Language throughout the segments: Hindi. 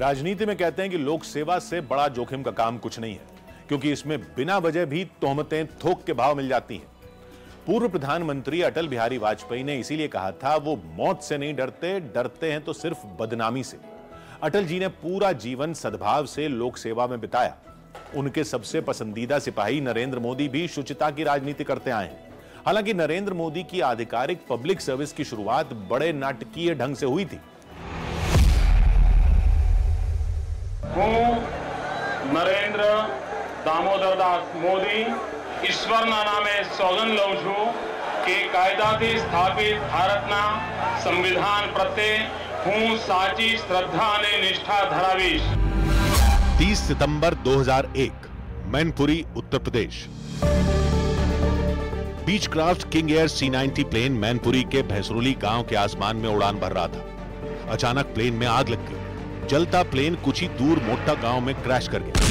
राजनीति में कहते हैं कि लोक सेवा से बड़ा जोखिम का काम कुछ नहीं है, क्योंकि इसमें बिना वजह भी तोहमतें थोक के भाव मिल जाती हैं। पूर्व प्रधानमंत्री अटल बिहारी वाजपेयी ने इसीलिए कहा था, वो मौत से नहीं डरते, डरते हैं तो सिर्फ बदनामी से। अटल जी ने पूरा जीवन सद्भाव से लोक सेवा में बिताया। उनके सबसे पसंदीदा सिपाही नरेंद्र मोदी भी शुचिता की राजनीति करते आए हैं। हालांकि नरेंद्र मोदी की आधिकारिक पब्लिक सर्विस की शुरुआत बड़े नाटकीय ढंग से हुई थी। नरेंद्र दामोदर दास मोदी ईश्वરના નામે સોગંદ લઉં છું કે કાયદાથી સ્થાપિત ભારતના સંવિધાન પ્રત્યે હું સાચી શ્રદ્ધા અને નિષ્ઠા ધરાવીશ। 30 सितंबर 2001, Mainpuri, Uttar Pradesh. Beechcraft king air C-90 plane Mainpuri के भैंसरोली गांव के आसमान में उड़ान भर रहा था। अचानक प्लेन में आग लग गई। जलता प्लेन कुछ ही दूर मोटा गांव में क्रैश कर गया।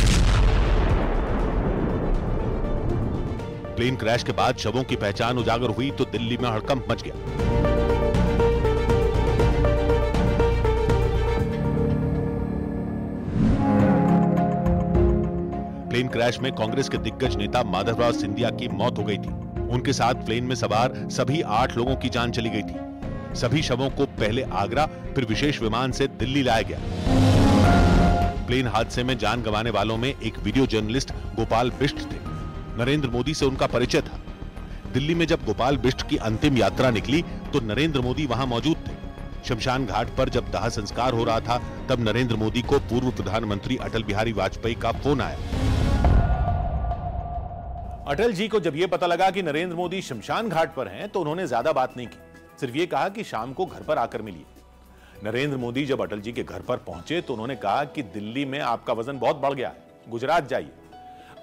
प्लेन क्रैश के बाद शवों की पहचान उजागर हुई तो दिल्ली में हड़कंप मच गया। प्लेन क्रैश में कांग्रेस के दिग्गज नेता माधवराव सिंधिया की मौत हो गई थी। उनके साथ प्लेन में सवार सभी 8 लोगों की जान चली गई थी। सभी शवों को पहले आगरा फिर विशेष विमान से दिल्ली लाया गया। प्लेन हादसे में जान गंवाने वालों में एक वीडियो जर्नलिस्ट गोपाल बिष्ट थे। नरेंद्र मोदी से उनका परिचय था। दिल्ली में जब गोपाल बिष्ट की अंतिम यात्रा निकली तो नरेंद्र मोदी वहां मौजूद थे। शमशान घाट पर जब दाह संस्कार हो रहा था तब नरेंद्र मोदी को पूर्व प्रधानमंत्री अटल बिहारी वाजपेयी का फोन आया। अटल जी को जब यह पता लगा कि नरेंद्र मोदी शमशान घाट पर हैं तो उन्होंने ज्यादा बात नहीं की, सिर्फ ये कहा कि शाम को घर पर आकर मिलिए। नरेंद्र मोदी जब अटल जी के घर पर पहुंचे तो उन्होंने कहा कि दिल्ली में आपका वजन बहुत बढ़ गया है, गुजरात जाइए।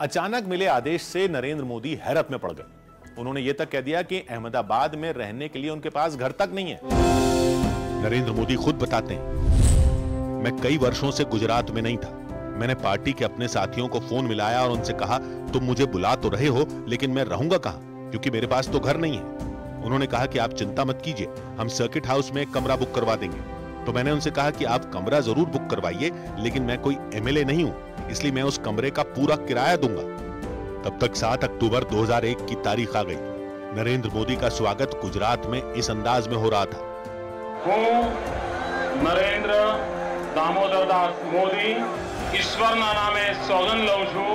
अचानक मिले आदेश से नरेंद्र मोदी हैरत में पड़ गए। उन्होंने यह तक कह दिया कि अहमदाबाद में रहने के लिए उनके पास घर तक नहीं है। नरेंद्र मोदी खुद बताते हैं, मैं कई वर्षों से गुजरात में नहीं था। मैंने पार्टी के अपने साथियों को फोन मिलाया और उनसे कहा, तुम मुझे बुला तो रहे हो लेकिन मैं रहूंगा कहां, क्योंकि मेरे पास तो घर नहीं है। उन्होंने कहा कि आप चिंता मत कीजिए, हम सर्किट हाउस में एक कमरा बुक करवा देंगे। तो मैंने उनसे कहा कि आप कमरा जरूर बुक करवाइए, लेकिन मैं कोई एमएलए नहीं हूं, इसलिए मैं उस कमरे का पूरा किराया दूंगा। तब तक 7 अक्टूबर 2001 की तारीख आ गई। नरेंद्र मोदी का स्वागत गुजरात में इस अंदाज में हो रहा था। नरेंद्र दामोदर दास मोदी ईश्वરના નામે સોગંદ લઉં છું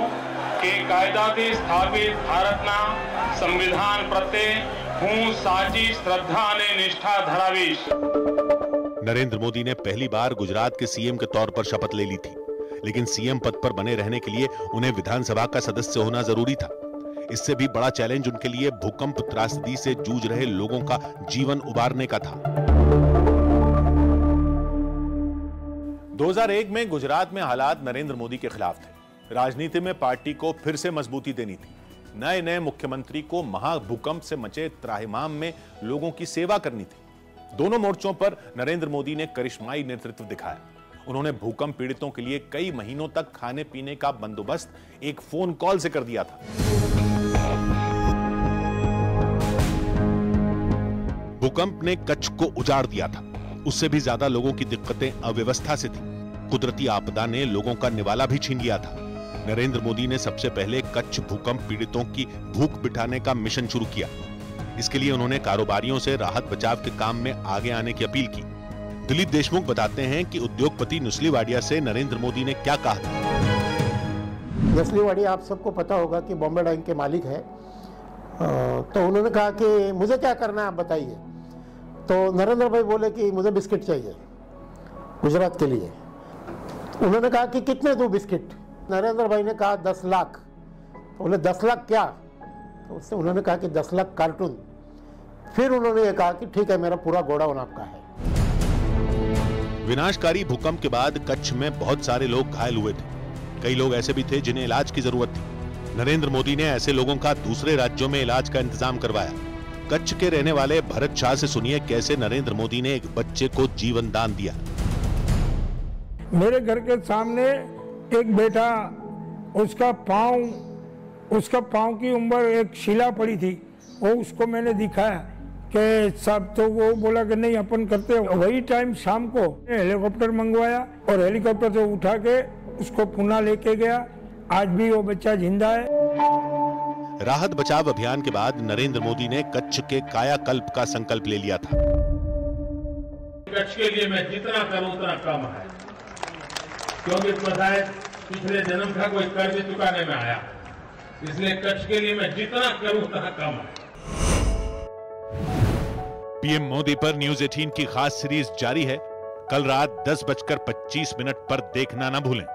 કે કાયદાથી સ્થાપિત ભારતના સંવિધાન પ્રત્યે હું સાચી શ્રદ્ધા અને નિષ્ઠા ધરાવીશ। नरेंद्र मोदी ने पहली बार गुजरात के सीएम के तौर पर शपथ ले ली थी, लेकिन सीएम पद पर बने रहने के लिए उन्हें विधानसभा का सदस्य होना जरूरी था। इससे भी बड़ा चैलेंज उनके लिए भूकंप त्रासदी से जूझ रहे लोगों का जीवन उबारने का था। 2001 में गुजरात में हालात नरेंद्र मोदी के खिलाफ थे। राजनीति में पार्टी को फिर से मजबूती देनी थी। नए नए मुख्यमंत्री को महाभूकंप से मचे त्राहिमाम में लोगों की सेवा करनी थी। दोनों मोर्चों पर नरेंद्र मोदी ने करिश्माई नेतृत्व दिखाया। उन्होंने भूकंप पीड़ितों के लिए कई महीनों तक खाने पीने का बंदोबस्त एक फोन कॉल से कर दिया था। भूकंप ने कच्छ को उजाड़ दिया था। उससे भी ज्यादा लोगों की दिक्कतें अव्यवस्था से थी। कुदरती आपदा ने लोगों का निवाला भी छीन लिया था। नरेंद्र मोदी ने सबसे पहले कच्छ भूकंप पीड़ितों की भूख मिटाने का मिशन शुरू किया। इसके लिए उन्होंने कारोबारियों से राहत बचाव के काम में आगे आने की अपील की। दिलीप देशमुख बताते हैं कि उद्योगपति नुस्ली वाडिया से नरेंद्र मोदी ने क्या कहा था। नुस्ली वाडिया आप सबको पता होगा कि बॉम्बे डाइंग के मालिक है। तो उन्होंने कहा कि मुझे क्या करना है आप बताइए। तो नरेंद्र भाई बोले कि मुझे बिस्किट चाहिए गुजरात के लिए। उन्होंने कहा कि कितने दूं बिस्किट। नरेंद्र भाई ने कहा 10 लाख। बोले 10 लाख क्या? तो उससे उन्होंने कहा कि 10 लाख कार्टून। फिर उन्होंने ये कहा कि ठीक है, मेरा पूरा गोडाउन आपका है। विनाशकारी भूकंप के बाद कच्छ में बहुत सारे लोग घायल हुए थे। कई लोग ऐसे भी थे जिन्हें इलाज की जरूरत थी। नरेंद्र मोदी ने ऐसे लोगों का दूसरे राज्यों में इलाज का इंतजाम करवाया। कच्छ के रहने वाले भरत शाह से सुनिए कैसे नरेंद्र मोदी ने एक बच्चे को जीवन दान दिया। मेरे घर के सामने एक बेटा, उसका पांव की उम्र एक शिला पड़ी थी, वो उसको मैंने दिखाया कि साहब, तो वो बोला कि नहीं अपन करते हैं। वही टाइम शाम को हेलीकॉप्टर मंगवाया और हेलीकॉप्टर से उठा के उसको पुणे लेके गया। आज भी वो बच्चा जिंदा है। राहत बचाव अभियान के बाद नरेंद्र मोदी ने कच्छ के कायाकल्प का संकल्प ले लिया था। कच्छ के लिए मैं जितना करूं उतना कम है, क्योंकि शायद पिछले जन्म का कोई कर्ज चुकाने में आया, इसलिए कच्छ के लिए मैं जितना करूं उतना कम है। पीएम मोदी पर न्यूज 18 की खास सीरीज जारी है। कल रात 10:25 पर देखना ना भूलें।